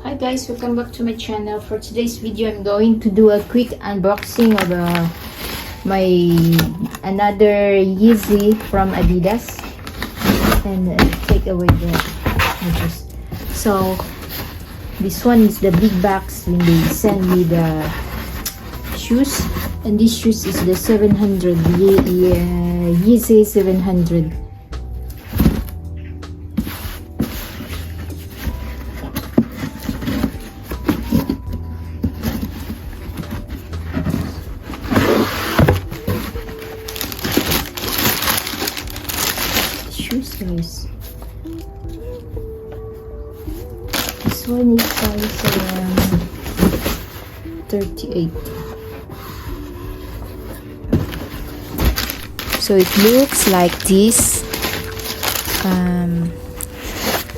Hi guys, welcome back to my channel. For today's video, I'm going to do a quick unboxing of my another Yeezy from Adidas, and take away the edges. So this one is the big box when they send me the shoes, and this shoes is the 700 Yeezy 700. Shoes, guys. This one is size 38. So it looks like this.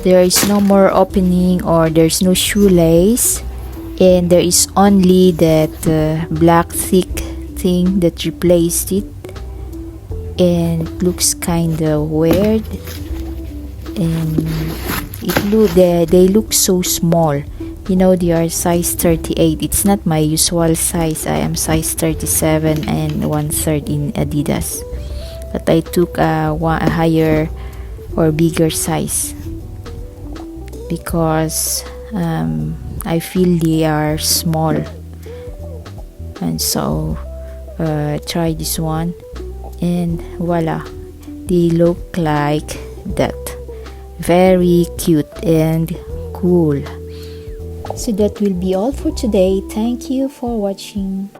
There is no more opening, or there's no shoelace, and there is only that black thick thing that replaced it. And it looks kind of weird, and they look so small. You know, they are size 38. It's not my usual size. I am size 37 and 1/3 in Adidas, but I took a higher or bigger size because I feel they are small, and so try this one. And voila, they look like that. Very cute and cool. So that will be all for today. Thank you for watching.